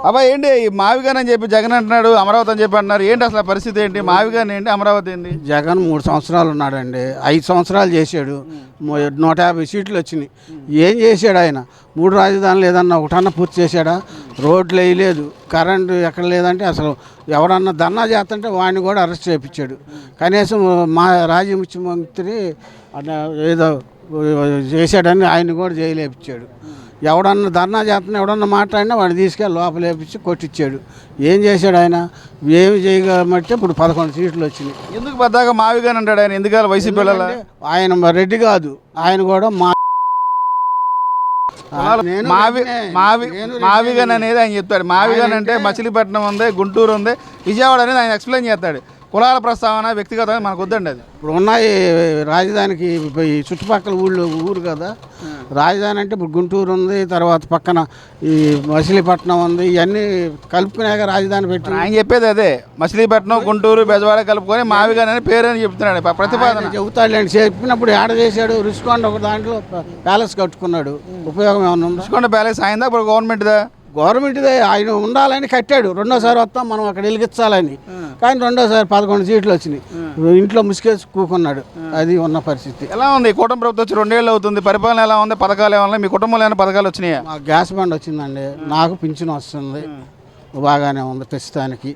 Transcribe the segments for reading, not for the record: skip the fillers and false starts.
అబ్బాయి ఏంటి మావిగాని అని చెప్పి జగన్ అంటున్నాడు, అమరావతి అని చెప్పి అంటున్నారు. ఏంటి అసలు పరిస్థితి ఏంటి? మావిగాని ఏంటి, అమరావతి ఏంటి? జగన్ 3 సంవత్సరాలు ఉన్నాడండి. 5 సంవత్సరాలు చేశాడు, 150 సీట్లు వచ్చినాయి. ఏం చేశాడు ఆయన? 3 రాజధానులు ఏదన్నా ఒకటన్నా పూర్తి చేశాడా? రోడ్లు వేయలేదు, కరెంటు ఎక్కడ లేదంటే అసలు ఎవడన్నా ధర్నా చేస్తుంటే వాడిని కూడా అరెస్ట్ చేయించాడు. కనీసం మా రాజ్య ముఖ్యమంత్రి ఏదో చేశాడని ఆయన్ని కూడా జైలేపించాడు. ఎవడన్నా ధర్నా చేస్తున్నా ఎవడన్నా మాట్లాడినా వాడిని తీసుకెళ్ళి లోపలేపించి కొట్టించాడు. ఏం చేశాడు ఆయన? ఏమి చేయగలమంటే ఇప్పుడు 11 సీట్లు వచ్చినాయి. ఎందుకు పెద్దగా మావిగాని అంటాడు ఆయన? ఎందుకు వైసీపీ ఆయన రెడ్డి కాదు, ఆయన కూడా మావిగాని అనేది ఆయన చెప్తాడు. మావిగాని అంటే మచిలీపట్నం ఉంది, గుంటూరు ఉంది, విజయవాడ అనేది ఆయన ఎక్స్ప్లెయిన్ చేస్తాడు. కులాల ప్రస్తావన వ్యక్తిగత మనకు వద్దండి. అది ఇప్పుడు ఉన్నాయి రాజధానికి ఈ చుట్టుపక్కల ఊరు కదా. రాజధాని అంటే ఇప్పుడు గుంటూరు ఉంది, తర్వాత పక్కన ఈ మచిలీపట్నం ఉంది, ఇవన్నీ కలుపుకునేగా రాజధాని పెట్టి ఆయన చెప్పేది అదే. మచిలీపట్నం, గుంటూరు, బెజవాడ కలుపుకొని మావిగాని అని పేరు అని చెప్తున్నాడు. ప్రతిపాదన చెబుతాడులేండి. చెప్పినప్పుడు ఏడ చేశాడు? రుషికొండ ఒక దాంట్లో ప్యాలెస్ కట్టుకున్నాడు. ఉపయోగం ఏమన్నా ఉందా? రుషికొండ ప్యాలెస్ అయిందా? ఇప్పుడు గవర్నమెంట్దే. ఆయన ఉండాలని కట్టాడు. రెండోసారి వస్తాం మనం అక్కడ వెలిగించాలని, కానీ రెండోసారి 11 సీట్లు వచ్చినాయి. ఇంట్లో ముసుకేసి కూకున్నాడు. అది ఉన్న పరిస్థితి. ఎలా ఉంది? కూటమి ప్రభుత్వం వచ్చి 2 ఏళ్ళు అవుతుంది. పరిపాలన ఎలా ఉంది? పథకాలు ఏమన్నా మీ కుటుంబంలో ఏమైనా పథకాలు వచ్చినాయా? మాకు గ్యాస్ బండ్ వచ్చిందండి, నాకు పింఛన్ వస్తుంది, బాగానే ఉంది ప్రస్తుతానికి.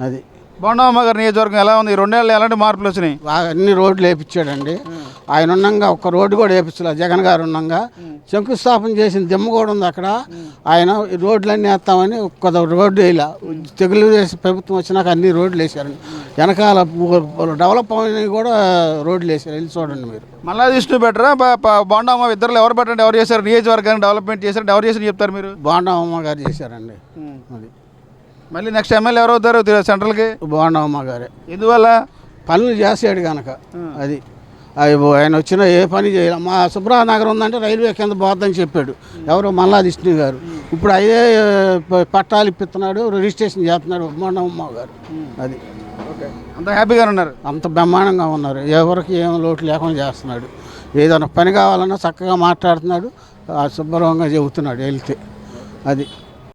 అది బోండమ్మ గారి నియోజకవర్గం ఎలా ఉంది? 2 ఏళ్ళు ఎలాంటి మార్పులు వచ్చినాయి? అన్ని రోడ్లు వేయించాడండి. ఆయన ఉన్నాగా ఒక్క రోడ్డు కూడా వేయించలేదు. జగన్ గారు ఉన్నాగా శంకుస్థాపన చేసిన దిమ్మ కూడా ఉంది అక్కడ. ఆయన రోడ్లన్నీ వేస్తామని ఒక్క రోడ్డు వేయలే. తెగులు చేసి ప్రభుత్వం వచ్చినాక అన్ని రోడ్లు వేసారండి. వెనకాల డెవలప్ అయినవి కూడా రోడ్లు వేసారు. వెళ్ళి చూడండి మీరు. మళ్ళా విష్ణు బెటరా బోండమ్మ ఇద్దరు ఎవరు బెటర్? ఎవరు చేశారు? నియోజకవర్గాన్ని డెవలప్మెంట్ చేశారు, ఎవరు చేశారు చెప్తారు మీరు? బోండమ్మ గారు చేశారండి. అది మళ్ళీ నెక్స్ట్ ఎమ్మెల్యే ఎవరు అవుతారు సెంట్రల్కి? బోండమ్మ గారే. ఎందువల్ల? పనులు చేసాడు కనుక. అది ఆయన వచ్చిన ఏ పని చేయాలి. మా సుబ్రహ్నగర్ ఉందంటే రైల్వే కింద పోద్దని చెప్పాడు ఎవరు? మల్లా విష్ణు గారు. ఇప్పుడు అదే పట్టాలు ఇప్పిస్తున్నాడు, రిజిస్ట్రేషన్ చేస్తున్నాడు బోండమ్మ గారు. అది అంత హ్యాపీగా ఉన్నారు, అంత బ్రహ్మాండంగా ఉన్నారు. ఎవరికి ఏం లోటు లేకుండా చేస్తున్నాడు. ఏదైనా పని కావాలన్నా చక్కగా మాట్లాడుతున్నాడు, శుభ్రంగా చెబుతున్నాడు వెళ్తే. అది